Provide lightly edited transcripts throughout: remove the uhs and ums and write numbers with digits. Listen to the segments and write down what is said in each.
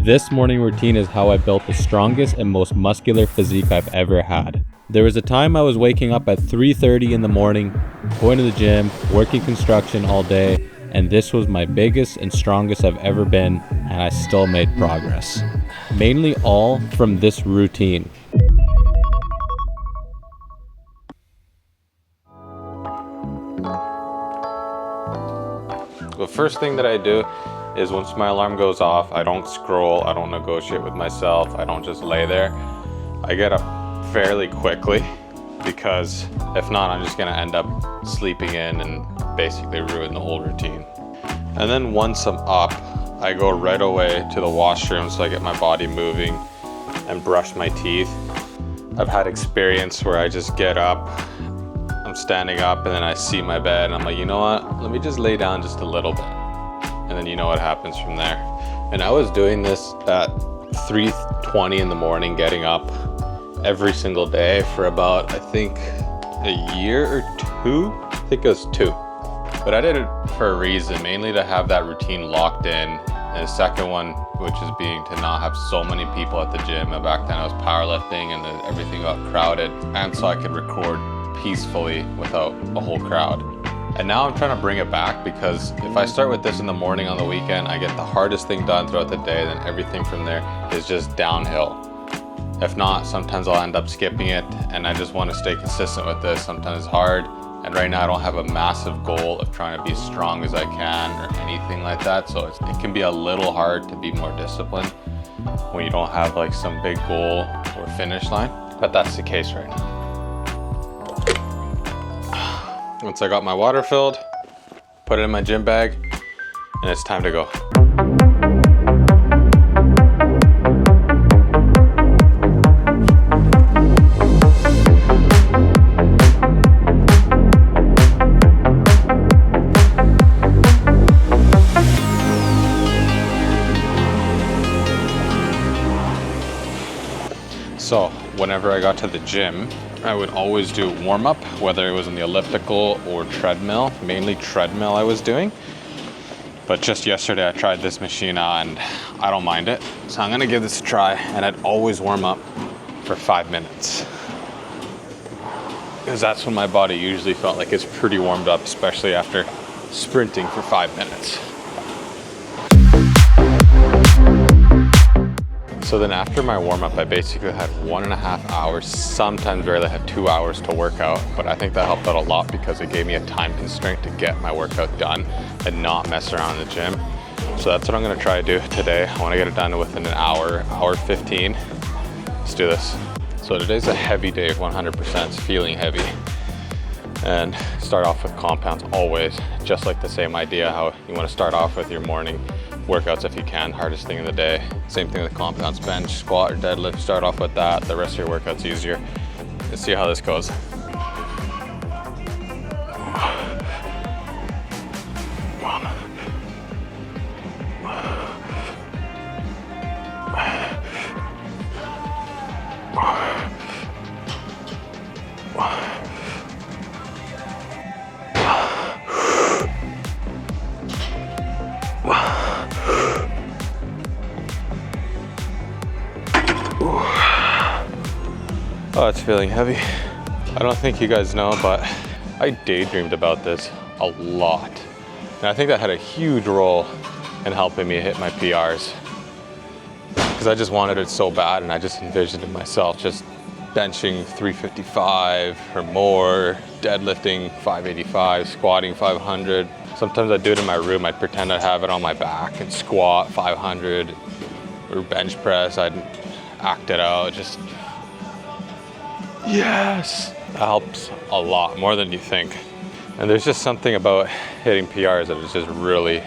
This morning routine is how I built the strongest and most muscular physique I've ever had. There was a time I was waking up at 3:30 in the morning, going to the gym, working construction all day, and this was my biggest and strongest I've ever been, and I still made progress. Mainly all from this routine. The first thing that I do is once my alarm goes off, I don't scroll, I don't negotiate with myself, I don't just lay there. I get up fairly quickly because if not, I'm just gonna end up sleeping in and basically ruin the whole routine. And then once I'm up, I go right away to the washroom so I get my body moving and brush my teeth. I've had experience where I just get up, I'm standing up and then I see my bed and I'm like, you know what, let me just lay down just a little bit. And then you know what happens from there. And I was doing this at 3:20 in the morning, getting up every single day for about, I think, a year or two. I think it was 2. But I did it for a reason, mainly to have that routine locked in. And the second one, which is being to not have so many people at the gym. And back then I was powerlifting and then everything got crowded. And so I could record peacefully without a whole crowd. And now I'm trying to bring it back because if I start with this in the morning on the weekend, I get the hardest thing done throughout the day, then everything from there is just downhill. If not, sometimes I'll end up skipping it, and I just want to stay consistent with this. Sometimes it's hard, and right now I don't have a massive goal of trying to be as strong as I can or anything like that, so it can be a little hard to be more disciplined when you don't have like some big goal or finish line, but that's the case right now. Once I got my water filled, put it in my gym bag, and it's time to go. So whenever I got to the gym, I would always do warm up, whether it was in the elliptical or treadmill, mainly treadmill I was doing. But just yesterday I tried this machine out and I don't mind it. So I'm gonna give this a try, and I'd always warm up for 5 minutes. Because that's when my body usually felt like it's pretty warmed up, especially after sprinting for 5 minutes. So then after my warm-up, I basically had 1.5 hours, sometimes barely had 2 hours to work out, but I think that helped out a lot because it gave me a time constraint to get my workout done and not mess around in the gym. So that's what I'm gonna try to do today. I wanna get it done within an hour, hour 15. Let's do this. So today's a heavy day, 100%, it's feeling heavy. And start off with compounds always, just like the same idea, how you wanna start off with your morning workouts if you can, hardest thing of the day. Same thing with compounds, bench, squat, or deadlift. Start off with that, the rest of your workout's easier. Let's see how this goes. Oh, it's feeling heavy. I don't think you guys know, but I daydreamed about this a lot. And I think that had a huge role in helping me hit my PRs. Because I just wanted it so bad, and I just envisioned it myself, just benching 355 or more, deadlifting 585, squatting 500. Sometimes I'd do it in my room. I'd pretend I'd have it on my back and squat 500 or bench press. I'd act it out, just yes, that helps a lot, more than you think. And there's just something about hitting PRs that is just really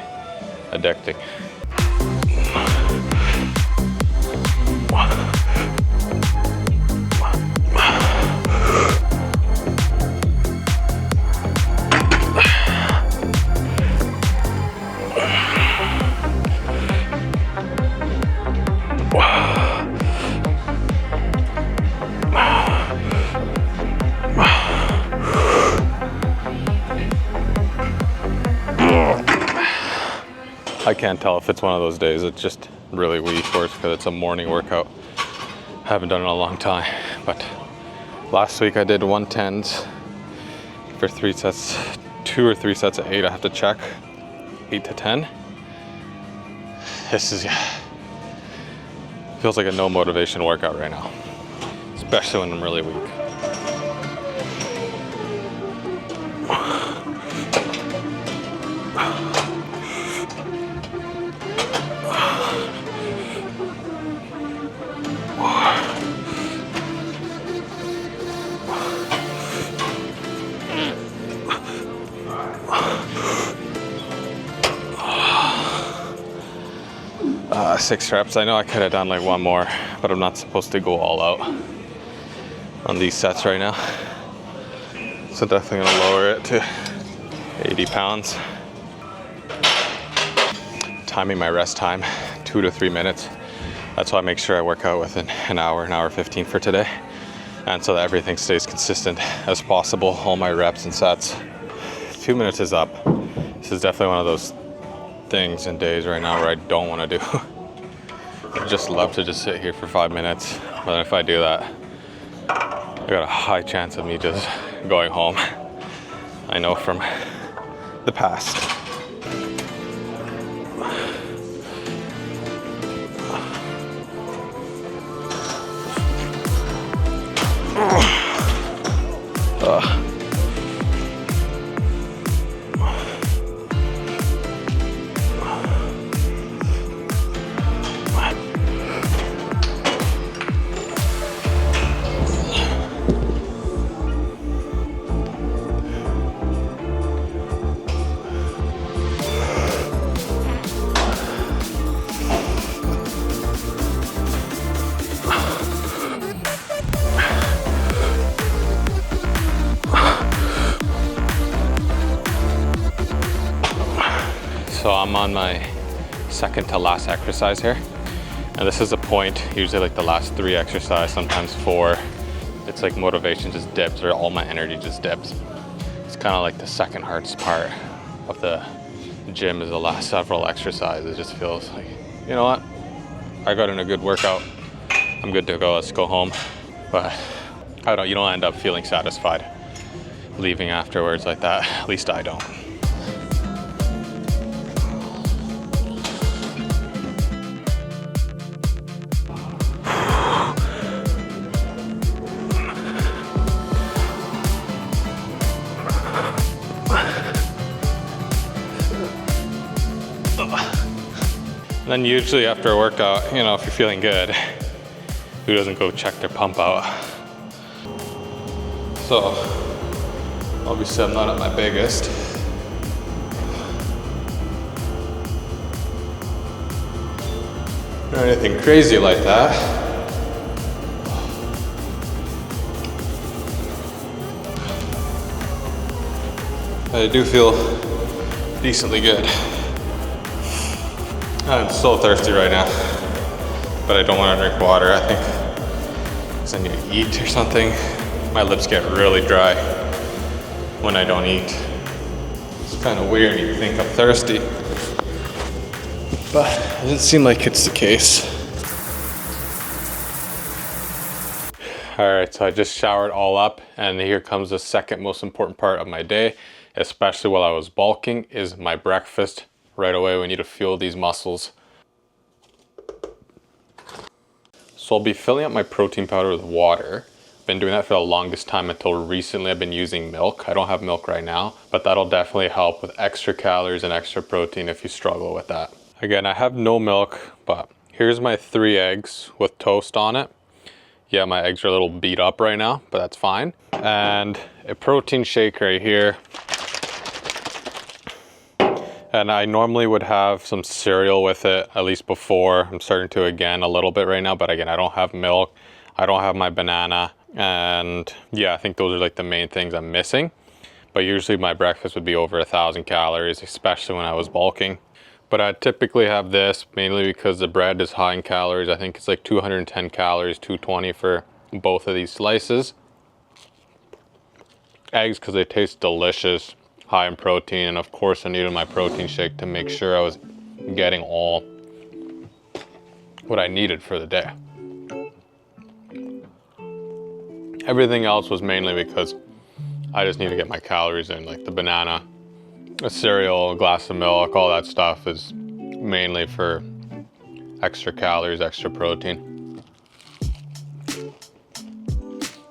addicting. I can't tell if it's one of those days. It's just really weak, or it's because it's a morning workout. Haven't done it in a long time. But last week I did 110s for 3 sets, 2 or 3 sets of 8. I have to check, 8 to 10. This is, feels like a no motivation workout right now, especially when I'm really weak. Six reps. I know I could have done like one more, but I'm not supposed to go all out on these sets right now. So definitely gonna lower it to 80 pounds. Timing my rest time, 2 to 3 minutes. That's why I make sure I work out within an hour 15 for today. And so that everything stays consistent as possible, all my reps and sets. 2 minutes is up. This is definitely one of those things and days right now where I don't want to do. I just love to just sit here for 5 minutes, but if I do that, I got a high chance of me just going home. I know from the past. So I'm on my second to last exercise here. And this is a point, usually like the last 3 exercises, sometimes 4. It's like motivation just dips, or all my energy just dips. It's kind of like the second hardest part of the gym is the last several exercises. It just feels like, you know what? I got in a good workout. I'm good to go, let's go home. But I don't, you don't end up feeling satisfied leaving afterwards like that. At least I don't. And then usually after a workout, you know, if you're feeling good, who doesn't go check their pump out? So, obviously I'm not at my biggest. Not anything crazy like that. I do feel decently good. I'm so thirsty right now, but I don't want to drink water. I think because I need to eat or something. My lips get really dry when I don't eat. It's kind of weird, you think I'm thirsty, but it doesn't seem like it's the case. All right, so I just showered all up, and here comes the second most important part of my day, especially while I was bulking, is my breakfast. Right away, we need to fuel these muscles. So I'll be filling up my protein powder with water. I've been doing that for the longest time until recently. I've been using milk. I don't have milk right now, but that'll definitely help with extra calories and extra protein if you struggle with that. Again, I have no milk, but here's my 3 eggs with toast on it. Yeah, my eggs are a little beat up right now, but that's fine. And a protein shake right here. And I normally would have some cereal with it, at least before. I'm starting to again a little bit right now, but again, I don't have milk. I don't have my banana. And yeah, I think those are like the main things I'm missing. But usually my breakfast would be over 1,000 calories, especially when I was bulking. But I typically have this mainly because the bread is high in calories. I think it's like 210 calories, 220 for both of these slices. Eggs because they taste delicious. High in protein, and of course I needed my protein shake to make sure I was getting all what I needed for the day. Everything else was mainly because I just need to get my calories in, like the banana, a cereal, a glass of milk, all that stuff is mainly for extra calories, extra protein.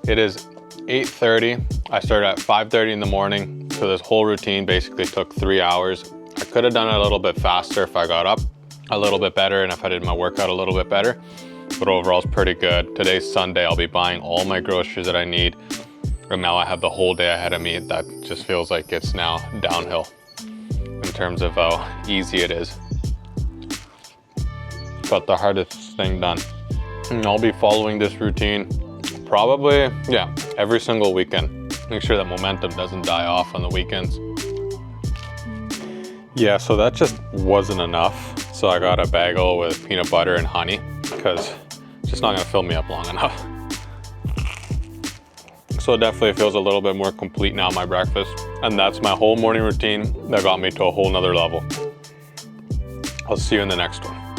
It is 8:30. I started at 5:30 in the morning, so this whole routine basically took 3 hours. I could have done it a little bit faster if I got up a little bit better and if I did my workout a little bit better, but overall it's pretty good. Today's Sunday. I'll be buying all my groceries that I need, and now I have the whole day ahead of me. That just feels like it's now downhill in terms of how easy it is. Got the hardest thing done. And I'll be following this routine probably, yeah, every single weekend. Make sure that momentum doesn't die off on the weekends. Yeah, so that just wasn't enough. So I got a bagel with peanut butter and honey because it's just not gonna fill me up long enough. So it definitely feels a little bit more complete now, my breakfast. And that's my whole morning routine that got me to a whole nother level. I'll see you in the next one.